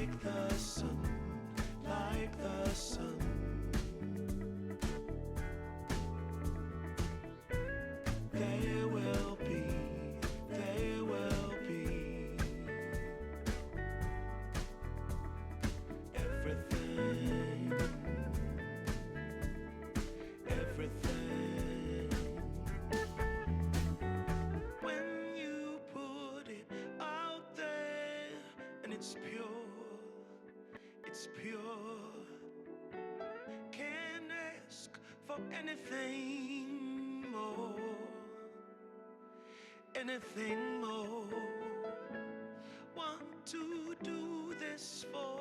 like the sun, like the sun. There will be, there will be everything, everything. When you put it out there and it's pure, it's pure. Can't ask for anything more, anything more. Want to do this for